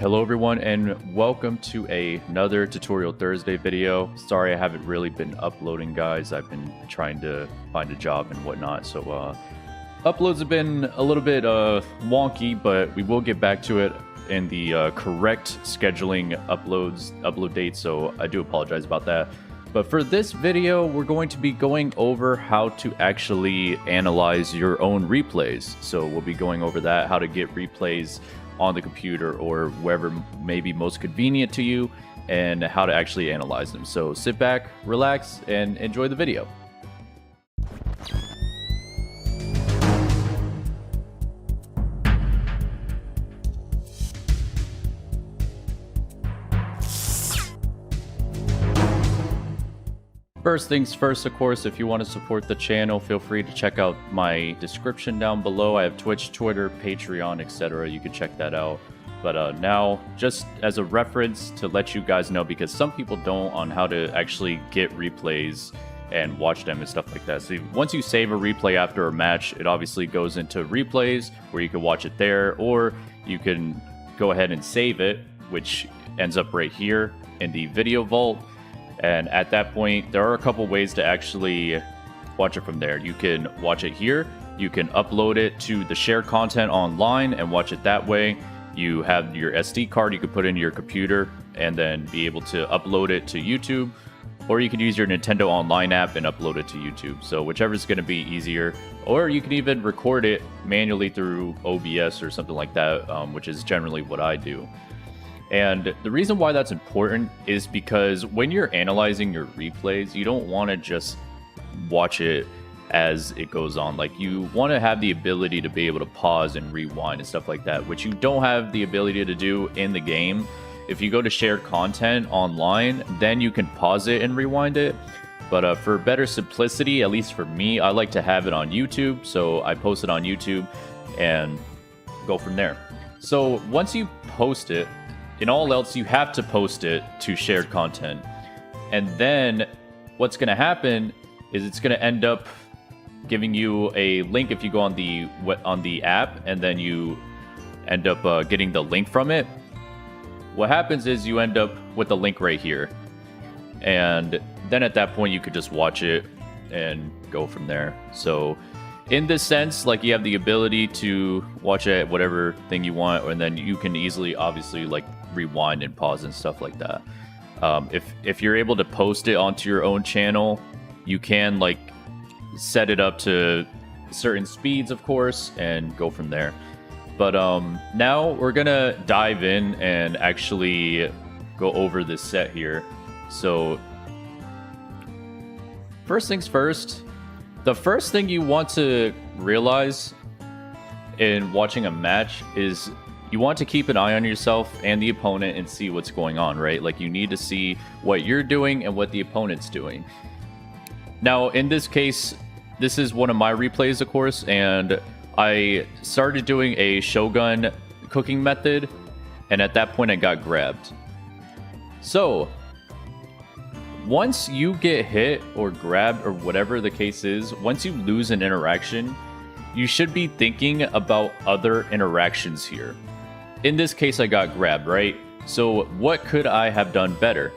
Hello everyone and welcome to another Tutorial Thursday video. Sorry I haven't really been uploading, guys. I've been trying to find a job and whatnot, so uploads have been a little bit wonky, but we will get back to it in the correct scheduling upload date, so I do apologize about that. But for this video, we're going to be going over how to actually analyze your own replays. So we'll be going over that, how to get replays on the computer or wherever may be most convenient to you, and how to actually analyze them. So sit back, relax, and enjoy the video. First things first, of course, if you want to support the channel, feel free to check out my description down below. I have Twitch, Twitter, Patreon, etc. You can check that out. But now, just as a reference to let you guys know, because some people don't, on how to actually get replays and watch them and stuff like that. So once you save a replay after a match, it obviously goes into replays where you can watch it there, or you can go ahead and save it, which ends up right here in the video vault. And at that point, there are a couple ways to actually watch it from there. You can watch it here. You can upload it to the shared content online and watch it that way. You have your SD card you can put in your computer and then be able to upload it to YouTube. Or you can use your Nintendo Online app and upload it to YouTube. So whichever is going to be easier. Or you can even record it manually through OBS or something like that, which is generally what I do. And the reason why that's important is because when you're analyzing your replays, you don't want to just watch it as it goes on. Like, you want to have the ability to be able to pause and rewind and stuff like that, which you don't have the ability to do in the game. If you go to shared content online, then you can pause it and rewind it. But for better simplicity, at least for me, I like to have it on YouTube. So I post it on YouTube and go from there. So once you post it, in all else, you have to post it to shared content. And then what's going to happen is it's going to end up giving you a link if you go on the app, and then you end up getting the link from it. What happens is you end up with the link right here. And then at that point, you could just watch it and go from there. So in this sense, like, you have the ability to watch it at whatever thing you want, and then you can easily, obviously, like, rewind and pause and stuff like that. If you're able to post it onto your own channel, you can, like, set it up to certain speeds, of course, and go from there. But now we're gonna dive in and actually go over this set here. So first things first, the first thing you want to realize in watching a match is you want to keep an eye on yourself and the opponent and see what's going on, right? Like, you need to see what you're doing and what the opponent's doing. Now, in this case, this is one of my replays, of course, and I started doing a Shogun cooking method, and at that point I got grabbed. So once you get hit or grabbed or whatever the case is, once you lose an interaction, you should be thinking about other interactions here. In this case, I got grabbed, right? So what could I have done better?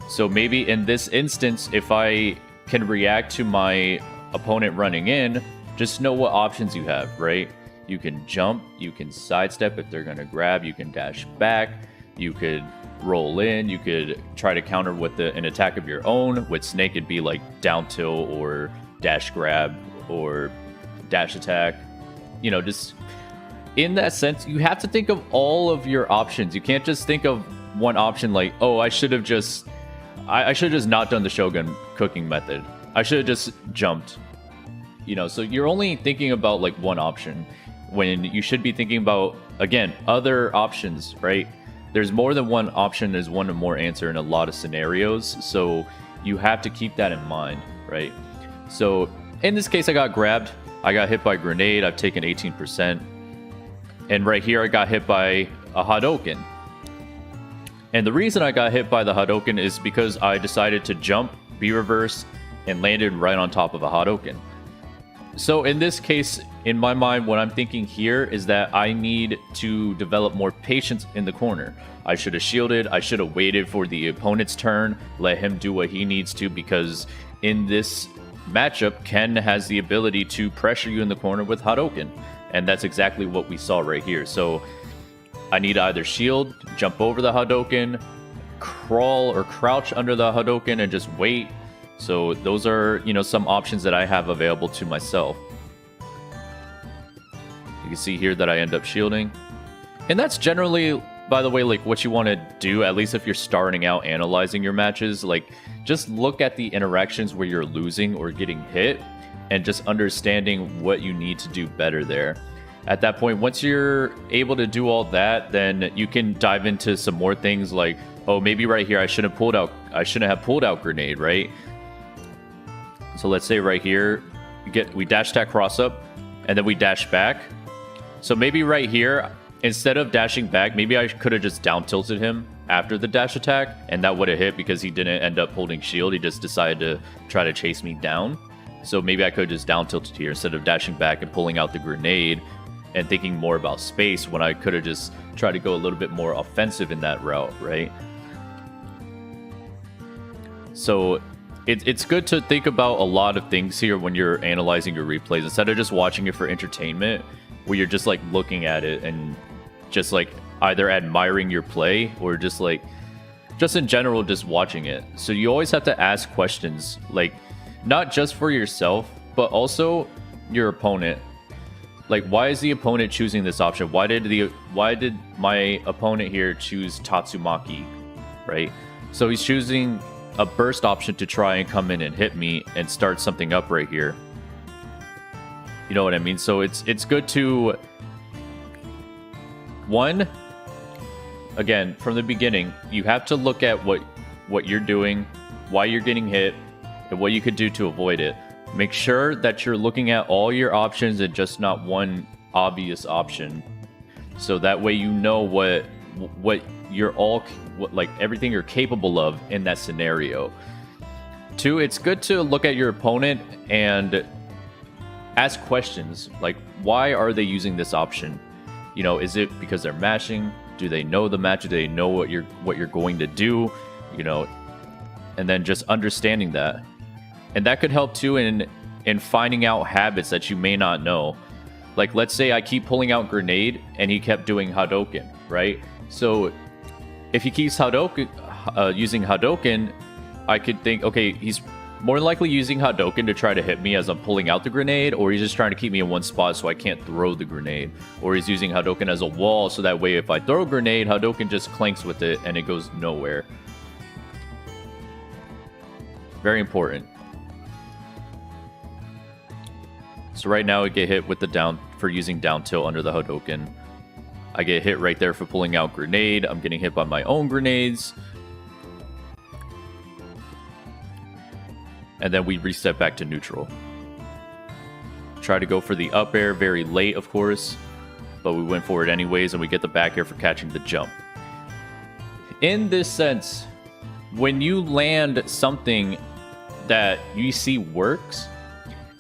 So maybe in this instance, if I can react to my opponent running in, just know what options you have, right? You can jump, you can sidestep if they're going to grab, you can dash back, you could roll in, you could try to counter with an attack of your own. With Snake, it'd be like down tilt or dash grab or dash attack. You know, just in that sense, you have to think of all of your options. You can't just think of one option like, oh, I should have just not done the Shogun cooking method. I should have just jumped. You know, so you're only thinking about like one option when you should be thinking about, again, other options, right? There's more than one option. There's one or more answer in a lot of scenarios. So you have to keep that in mind, right? So in this case, I got grabbed. I got hit by a grenade. I've taken 18%. And right here, I got hit by a Hadouken. And the reason I got hit by the Hadouken is because I decided to jump, be reversed, and landed right on top of a Hadouken. So in this case, in my mind, what I'm thinking here is that I need to develop more patience in the corner. I should have shielded. I should have waited for the opponent's turn, let him do what he needs to, because in this matchup, Ken has the ability to pressure you in the corner with Hadouken. And that's exactly what we saw right here. So I need to either shield, jump over the Hadouken, crawl or crouch under the Hadouken and just wait. So those are, some options that I have available to myself. You can see here that I end up shielding. And that's generally, by the way, like what you want to do, at least if you're starting out analyzing your matches. Like, just look at the interactions where you're losing or getting hit and just understanding what you need to do better there. At that point, once you're able to do all that, then you can dive into some more things like, oh, maybe right here I shouldn't have pulled out grenade, right? So let's say right here, we dash attack cross up, and then we dash back. So maybe right here, instead of dashing back, maybe I could have just down tilted him after the dash attack, and that would have hit because he didn't end up holding shield. He just decided to try to chase me down. So maybe I could just down tilted here instead of dashing back and pulling out the grenade and thinking more about space, when I could have just tried to go a little bit more offensive in that route, right? So it's good to think about a lot of things here when you're analyzing your replays, instead of just watching it for entertainment, where you're just like looking at it and just like either admiring your play or just in general just watching it. So you always have to ask questions, like not just for yourself but also your opponent. Like, why is the opponent choosing this option? Why did my opponent here choose Tatsumaki, right? So he's choosing a burst option to try and come in and hit me and start something up right here. You know what I mean? So it's good to, one, again, from the beginning, you have to look at what you're doing, why you're getting hit, and what you could do to avoid it. Make sure that you're looking at all your options and just not one obvious option. So that way you know what everything you're capable of in that scenario. Two, it's good to look at your opponent and ask questions like, why are they using this option? Is it because they're mashing? Do they know the match? Do they know what you're going to do? And then just understanding that. And that could help too in finding out habits that you may not know. Like, let's say I keep pulling out grenade and he kept doing Hadouken, right? So if he keeps using Hadouken, I could think, okay, he's more than likely using Hadouken to try to hit me as I'm pulling out the grenade, or he's just trying to keep me in one spot so I can't throw the grenade, or he's using Hadouken as a wall so that way if I throw a grenade, Hadouken just clanks with it and it goes nowhere. Very important. So right now I get hit with for using down tilt under the Hadouken. I get hit right there for pulling out grenade. I'm getting hit by my own grenades. And then we reset back to neutral. Try to go for the up air very late, of course. But we went for it anyways, and we get the back air for catching the jump. In this sense, when you land something that you see works,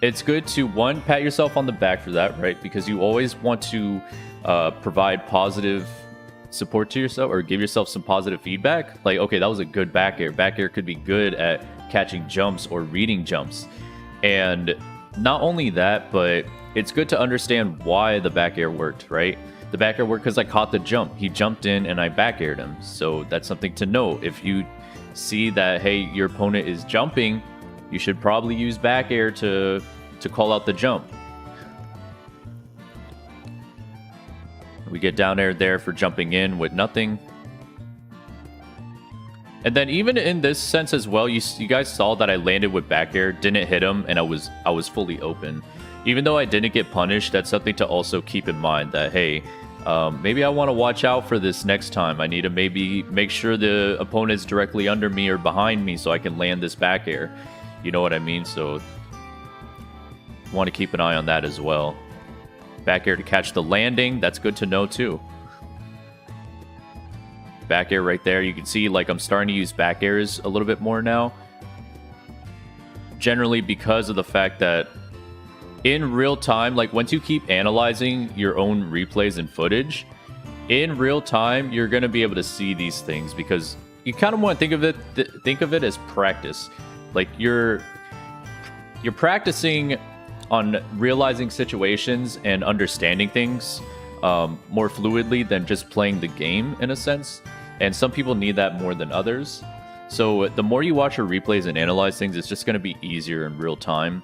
it's good to, one, pat yourself on the back for that, right? Because you always want to provide positive support to yourself or give yourself some positive feedback. Like, okay, that was a good back air. Back air could be good at catching jumps or reading jumps. And not only that, but it's good to understand why the back air worked, right? The back air worked because I caught the jump. He jumped in and I back aired him. So that's something to note. If you see that, hey, your opponent is jumping, you should probably use back air to call out the jump. We get down air there for jumping in with nothing. And then even in this sense as well, you guys saw that I landed with back air, didn't hit him, and I was fully open. Even though I didn't get punished, that's something to also keep in mind that, hey, maybe I want to watch out for this next time. I need to maybe make sure the opponent's directly under me or behind me so I can land this back air. You know what I mean? So want to keep an eye on that as well. Back air to catch the landing. That's good to know too. Back air right there. You can see like I'm starting to use back airs a little bit more now. Generally because of the fact that in real time, like once you keep analyzing your own replays and footage, in real time, you're going to be able to see these things because you kind of want to think of it as practice. Like you're practicing on realizing situations and understanding things more fluidly than just playing the game in a sense. And some people need that more than others. So the more you watch your replays and analyze things, it's just going to be easier in real time.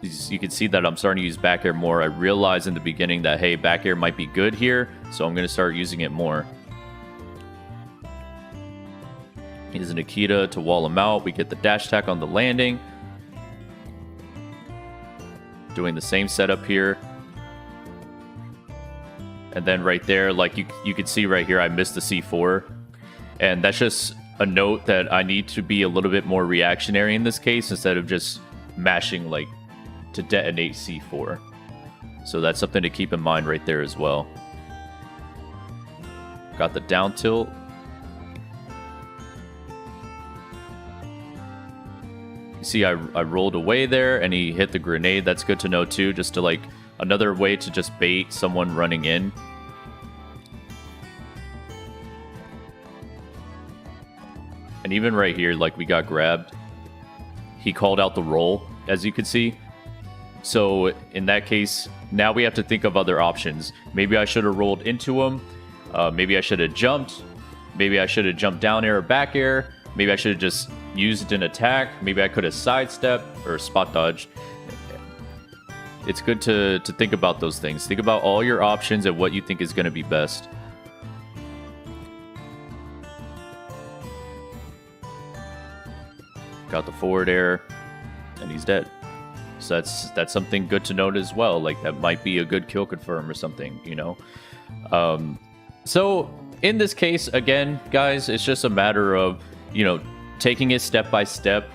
You can see that I'm starting to use back air more. I realized in the beginning that, hey, back air might be good here, so I'm going to start using it more. Here's a Nikita to wall him out. We get the dash attack on the landing. Doing the same setup here. And then right there, like you can see right here, I missed the C4. And that's just a note that I need to be a little bit more reactionary in this case instead of just mashing like to detonate C4. So that's something to keep in mind right there as well. Got the down tilt. You see I rolled away there and he hit the grenade. That's good to know too, just to like another way to just bait someone running in. And even right here, like we got grabbed. He called out the roll, as you can see. So in that case, now we have to think of other options. Maybe I should have rolled into him. Maybe I should have jumped. Maybe I should have jumped down air or back air. Maybe I should have just used an attack. Maybe I could have sidestepped or spot dodged. It's good to think about those things. Think about all your options and what you think is going to be best. Got the forward air, and he's dead. So that's something good to note as well. Like that might be a good kill confirm or something, you know. So in this case, again, guys, it's just a matter of, you know, taking it step by step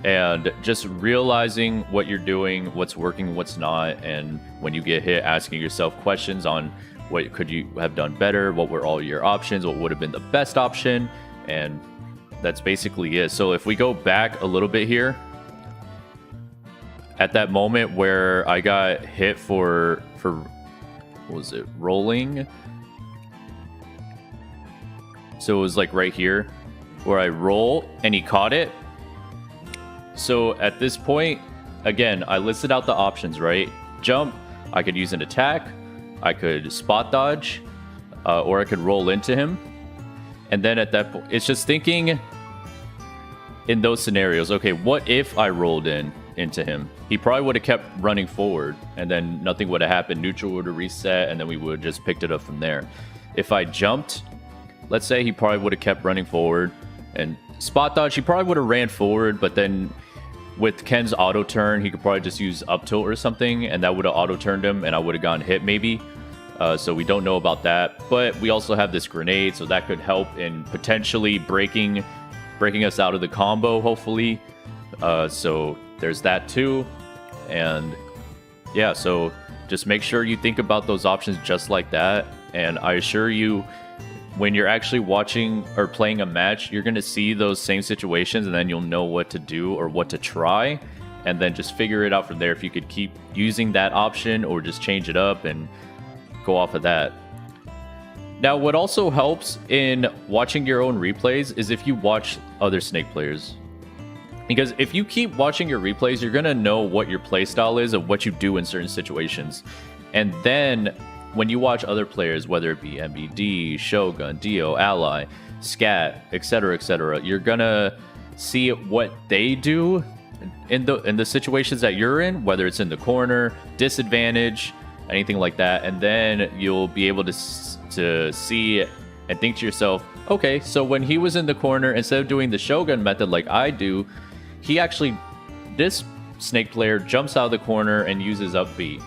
and just realizing what you're doing, what's working, what's not, and when you get hit, asking yourself questions on what could you have done better, what were all your options, what would have been the best option, and that's basically it. So if we go back a little bit here, at that moment where I got hit for what was it, rolling? So it was like right here where I roll and he caught it. So at this point, again, I listed out the options, right? Jump, I could use an attack, I could spot dodge, or I could roll into him. And then at that point, it's just thinking in those scenarios, okay, what if I rolled into him? He probably would have kept running forward and then nothing would have happened. Neutral would have reset and then we would have just picked it up from there. If I jumped, let's say he probably would have kept running forward and spot dodge, he probably would have ran forward, but then with Ken's auto turn, he could probably just use up tilt or something and that would have auto turned him and I would have gotten hit maybe. So we don't know about that, but we also have this grenade, so that could help in potentially breaking us out of the combo, hopefully. So there's that too. And yeah, so just make sure you think about those options just like that. And I assure you, when you're actually watching or playing a match, you're going to see those same situations and then you'll know what to do or what to try. And then just figure it out from there if you could keep using that option or just change it up and go off of that. Now, what also helps in watching your own replays is if you watch other Snake players. Because if you keep watching your replays, you're going to know what your playstyle is of what you do in certain situations. And then when you watch other players, whether it be MBD, Shogun, Dio, Ally, Scat, etc., you're going to see what they do in the situations that you're in, whether it's in the corner, disadvantage, anything like that. And then you'll be able to see and think to yourself, okay, so when he was in the corner, instead of doing the Shogun method like I do, this Snake player jumps out of the corner and uses up B.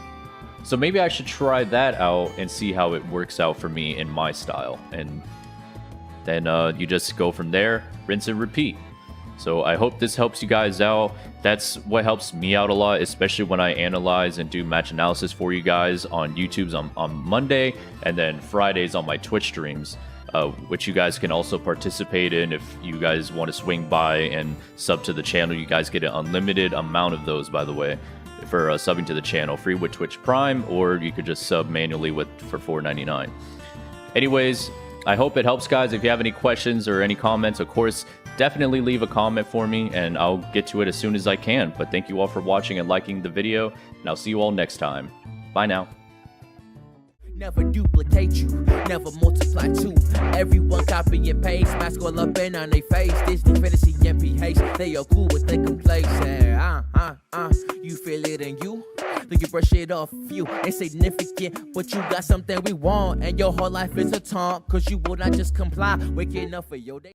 So maybe I should try that out and see how it works out for me in my style. And then you just go from there, rinse and repeat. So I hope this helps you guys out. That's what helps me out a lot, especially when I analyze and do match analysis for you guys on YouTube's on Monday, and then Fridays on my Twitch streams, which you guys can also participate in if you guys want to swing by and sub to the channel. You guys get an unlimited amount of those, by the way. for subbing to the channel, free with Twitch Prime, or you could just sub manually for $4.99. Anyways, I hope it helps, guys. If you have any questions or any comments, of course, definitely leave a comment for me, and I'll get to it as soon as I can. But thank you all for watching and liking the video, and I'll see you all next time. Bye now. Never duplicate you, never multiply two. Everyone copy and paste, mask all up in on their face. Disney fantasy MPH, they are cool with their complacent. You feel it in you, then you brush it off you. Insignificant, but you got something we want, and your whole life is a taunt, cause you will not just comply. Waking up for your day.